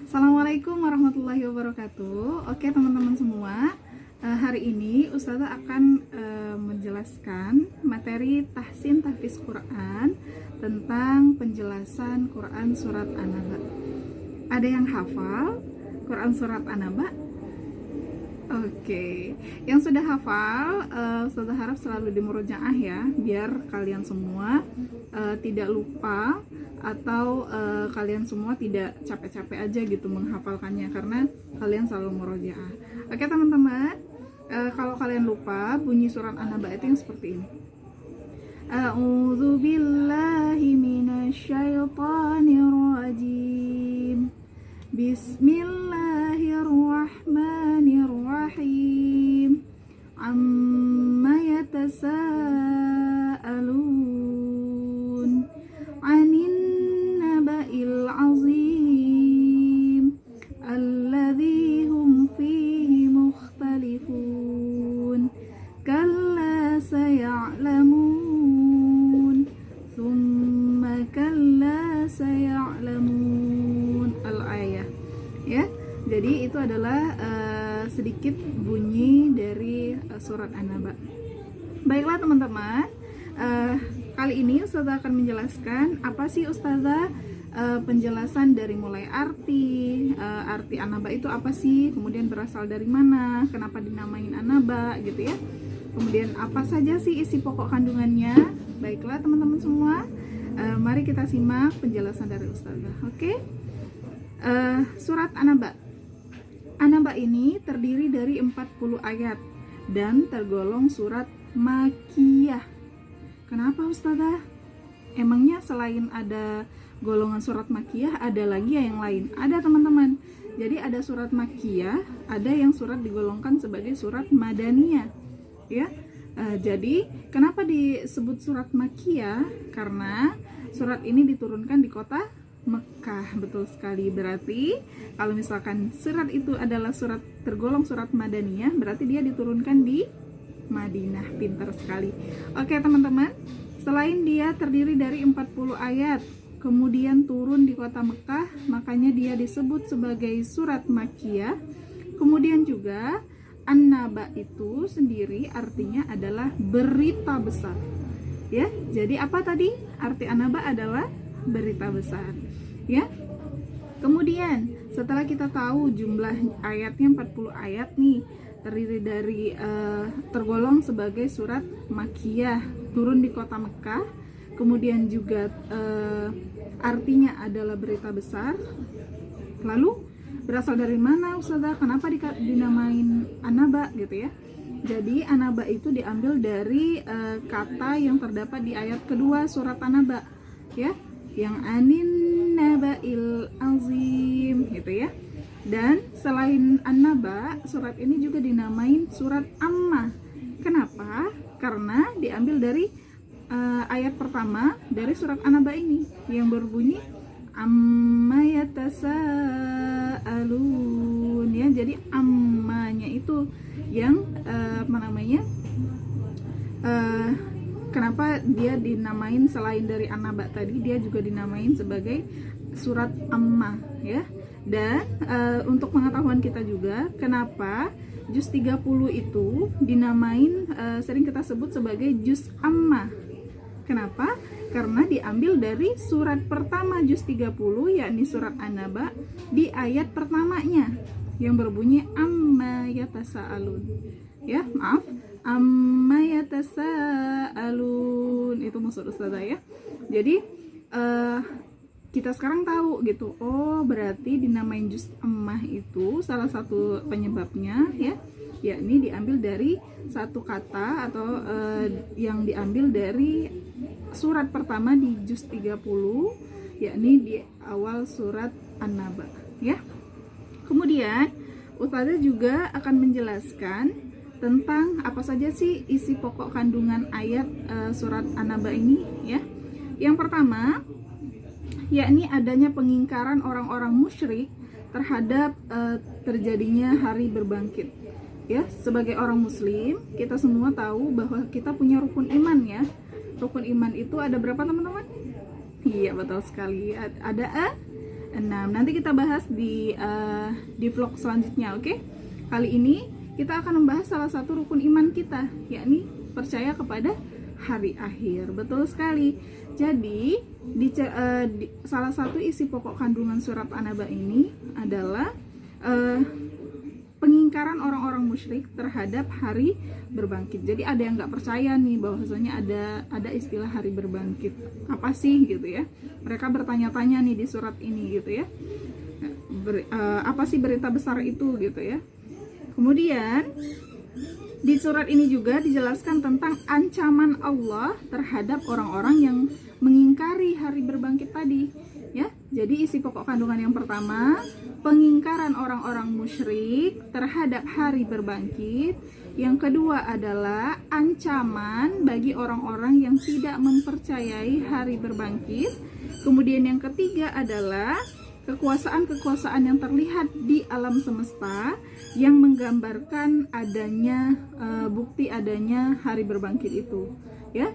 Assalamualaikum warahmatullahi wabarakatuh. Oke teman-teman semua, hari ini Ustazah akan menjelaskan materi tahsin tahfiz Quran tentang penjelasan Quran surat An-Naba. Ada yang hafal Quran surat An-Naba? Oke, yang sudah hafal, Ustazah harap selalu dimurojaah ya, biar kalian semua tidak lupa atau kalian semua tidak capek-capek aja gitu menghafalkannya karena kalian selalu murojaah. Oke teman-teman, kalau kalian lupa bunyi surat An-Naba itu yang seperti ini. A'udzu billahi minasyaitonir rajim. Bismillahirrahmanirrahim. Amma yatasaalun 'anin naba'il 'azim alladzi hum fihi mukhtalifun. Kalla saya'lamun thumma kalla saya'lamun. Al-ayah ya. Jadi itu adalah sedikit bunyi dari surat An-Naba. Baiklah teman-teman, kali ini Ustazah akan menjelaskan apa sih Ustazah penjelasan dari mulai arti An-Naba itu apa sih, kemudian berasal dari mana, kenapa dinamain An-Naba gitu ya, kemudian apa saja sih isi pokok kandungannya. Baiklah teman-teman semua, mari kita simak penjelasan dari Ustazah. Oke. Surat An-Naba. An-Naba ini terdiri dari 40 ayat dan tergolong surat Makkiyah. Kenapa Ustazah? Emangnya selain ada golongan surat Makkiyah ada lagi ya yang lain? Ada teman-teman. Jadi ada surat Makkiyah, ada yang surat digolongkan sebagai surat Madaniyah. Ya. Jadi kenapa disebut surat Makkiyah? Karena surat ini diturunkan di kota Mekah. Betul sekali. Berarti kalau misalkan surat itu adalah surat tergolong surat Madaniyah, berarti dia diturunkan di Madinah. Pintar sekali. Oke teman-teman, selain dia terdiri dari 40 ayat kemudian turun di kota Mekah, makanya dia disebut sebagai surat Makkiyah. Kemudian juga An-Naba itu sendiri artinya adalah berita besar ya. Jadi apa tadi arti An-Naba? Adalah berita besar ya. Kemudian setelah kita tahu jumlah ayatnya 40 ayat nih, terdiri dari tergolong sebagai surat Makkiyah, turun di kota Mekah, kemudian juga artinya adalah berita besar. Lalu berasal dari mana Ustazah? Kenapa dinamain An-Naba gitu ya? Jadi An-Naba itu diambil dari kata yang terdapat di ayat kedua surat An-Naba ya, yang anin naba'il azim gitu ya. Dan selain An-Naba, surat ini juga dinamain surat Amma. Kenapa? Karena diambil dari ayat pertama dari surat An-Naba ini yang berbunyi amma yatasaalun ya. Jadi ammanya itu yang kenapa dia dinamain selain dari An-Naba tadi, dia juga dinamain sebagai surat Amma ya. Dan untuk pengetahuan kita juga, kenapa juz 30 itu dinamain sering kita sebut sebagai juz Amma. Kenapa? Karena diambil dari surat pertama juz 30, yakni surat An-Naba, di ayat pertamanya yang berbunyi amma yatasaalun ya, maaf, amma yatasaalun itu maksud Ustazah ya. Jadi kita sekarang tahu gitu, oh berarti dinamain juz ammah itu salah satu penyebabnya ya, yakni diambil dari satu kata atau yang diambil dari surat pertama di juz 30, yakni di awal surat An-Naba ya. Kemudian Ustazah juga akan menjelaskan tentang apa saja sih isi pokok kandungan ayat surat An-Naba ini ya. Yang pertama, yakni adanya pengingkaran orang-orang musyrik terhadap terjadinya hari berbangkit ya. Sebagai orang muslim, kita semua tahu bahwa kita punya rukun iman ya. Rukun iman itu ada berapa teman-teman? Iya betul sekali. Nanti kita bahas di vlog selanjutnya, oke? Kali ini kita akan membahas salah satu rukun iman kita, yakni percaya kepada hari akhir. Betul sekali. Jadi salah satu isi pokok kandungan surat An-Naba ini adalah pengingkaran orang-orang musyrik terhadap hari berbangkit. Jadi ada yang nggak percaya nih bahwasanya ada istilah hari berbangkit. Apa sih gitu ya? Mereka bertanya-tanya nih di surat ini gitu ya. Apa sih berita besar itu gitu ya? Kemudian di surat ini juga dijelaskan tentang ancaman Allah terhadap orang-orang yang mengingkari hari berbangkit tadi. Ya, jadi isi pokok kandungan yang pertama, pengingkaran orang-orang musyrik terhadap hari berbangkit. Yang kedua adalah ancaman bagi orang-orang yang tidak mempercayai hari berbangkit. Kemudian yang ketiga adalah kekuasaan-kekuasaan yang terlihat di alam semesta yang menggambarkan adanya bukti adanya hari berbangkit itu, ya.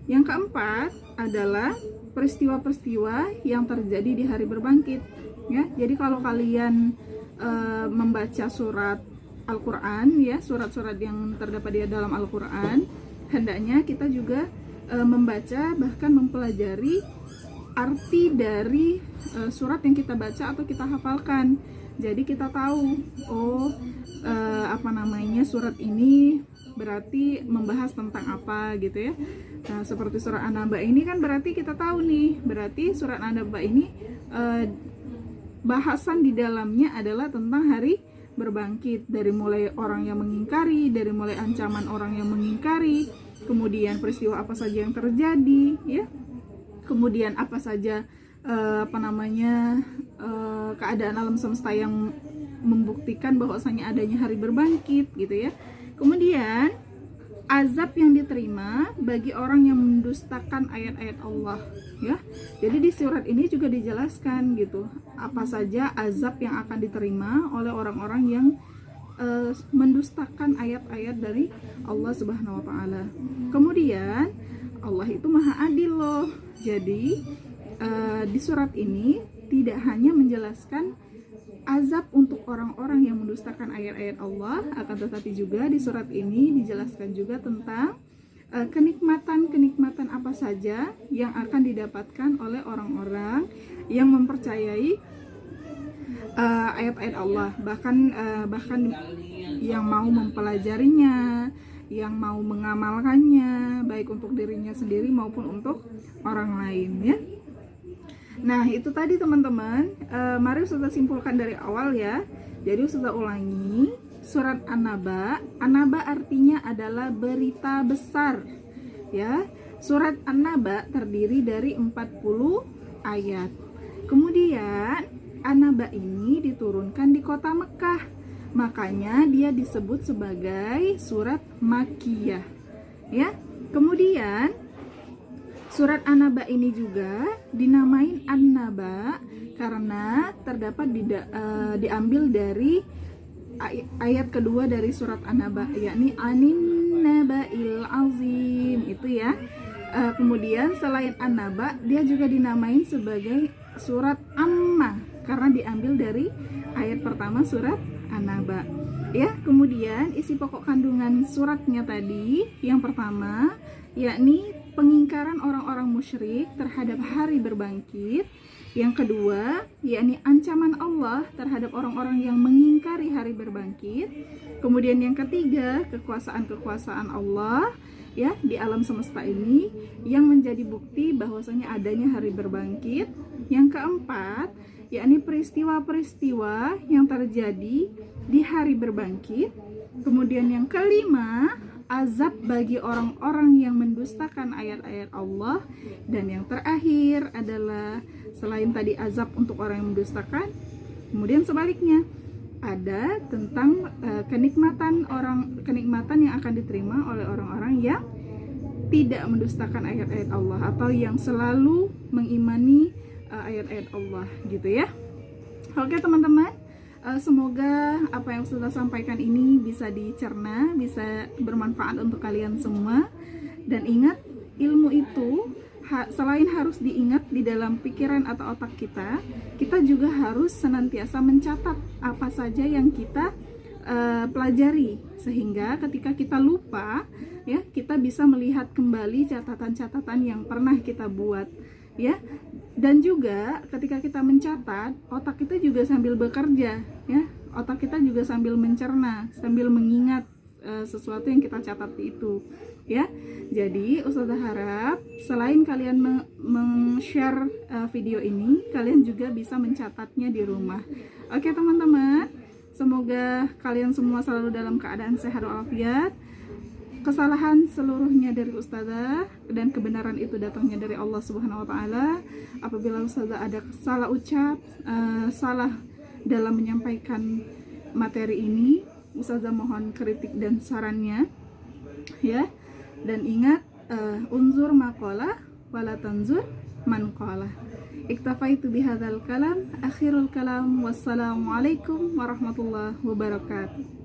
Yang keempat adalah peristiwa-peristiwa yang terjadi di hari berbangkit, ya. Jadi kalau kalian membaca surat Al-Quran, ya, surat-surat yang terdapat di dalam Al-Quran, hendaknya kita juga membaca, bahkan mempelajari arti dari surat yang kita baca atau kita hafalkan. Jadi kita tahu, surat ini berarti membahas tentang apa gitu ya. Nah, seperti surat An-Naba ini kan berarti kita tahu nih, berarti surat An-Naba ini bahasan di dalamnya adalah tentang hari berbangkit, dari mulai orang yang mengingkari, dari mulai ancaman orang yang mengingkari, kemudian peristiwa apa saja yang terjadi, ya, kemudian apa saja keadaan alam semesta yang membuktikan bahwasanya adanya hari berbangkit gitu ya. Kemudian azab yang diterima bagi orang yang mendustakan ayat-ayat Allah, ya. Jadi di surat ini juga dijelaskan gitu apa saja azab yang akan diterima oleh orang-orang yang mendustakan ayat-ayat dari Allah Subhanahu wa taala. Kemudian Allah itu Maha Adil loh. Jadi di surat ini tidak hanya menjelaskan azab untuk orang-orang yang mendustakan ayat-ayat Allah, akan tetapi juga di surat ini dijelaskan juga tentang kenikmatan-kenikmatan apa saja yang akan didapatkan oleh orang-orang yang mempercayai ayat-ayat Allah, bahkan yang mau mempelajarinya, yang mau mengamalkannya, baik untuk dirinya sendiri maupun untuk orang lain, ya. Nah, itu tadi teman-teman. Mari Ustazah simpulkan dari awal ya. Jadi Ustazah ulangi, surat An-Naba. An-Naba artinya adalah berita besar, ya. Surat An-Naba terdiri dari 40 ayat. Kemudian An-Naba ini diturunkan di kota Mekah. Makanya dia disebut sebagai surat Makkiyah, ya. Kemudian surat An-Naba ini juga dinamain An-Naba karena terdapat diambil dari ayat kedua dari surat An-Naba, yakni Anin Naba'il Azim, itu ya. Kemudian selain An-Naba, dia juga dinamain sebagai surat Amma karena diambil dari ayat pertama surat An-Naba, ya. Kemudian isi pokok kandungan suratnya tadi, yang pertama yakni pengingkaran orang-orang musyrik terhadap hari berbangkit. Yang kedua, yakni ancaman Allah terhadap orang-orang yang mengingkari hari berbangkit. Kemudian yang ketiga, kekuasaan-kekuasaan Allah, ya, di alam semesta ini yang menjadi bukti bahwasanya adanya hari berbangkit. Yang keempat, yakni peristiwa-peristiwa yang terjadi di hari berbangkit. Kemudian yang kelima, azab bagi orang-orang yang mendustakan ayat-ayat Allah. Dan yang terakhir adalah selain tadi azab untuk orang yang mendustakan, kemudian sebaliknya ada tentang kenikmatan yang akan diterima oleh orang-orang yang tidak mendustakan ayat-ayat Allah atau yang selalu mengimani ayat-ayat Allah, gitu ya. Oke teman-teman, semoga apa yang sudah sampaikan ini bisa dicerna, bisa bermanfaat untuk kalian semua. Dan ingat, ilmu itu selain harus diingat di dalam pikiran atau otak kita, kita juga harus senantiasa mencatat apa saja yang kita pelajari, sehingga ketika kita lupa ya, kita bisa melihat kembali catatan-catatan yang pernah kita buat ya. Dan juga ketika kita mencatat, otak kita juga sambil bekerja ya, otak kita juga sambil mencerna, sambil mengingat sesuatu yang kita catat itu ya. Jadi Ustazah harap selain kalian meng-share video ini, kalian juga bisa mencatatnya di rumah. Oke teman-teman, semoga kalian semua selalu dalam keadaan sehat walafiat. Kesalahan seluruhnya dari Ustazah dan kebenaran itu datangnya dari Allah Subhanahu wa taala. Apabila Ustazah ada salah ucap, salah dalam menyampaikan materi ini, Ustazah mohon kritik dan sarannya ya. Dan ingat, unzur maqalah wala tanzur man qala. Iktafaitu bihadzal kalam, akhirul kalam, wassalamualaikum warahmatullahi wabarakatuh.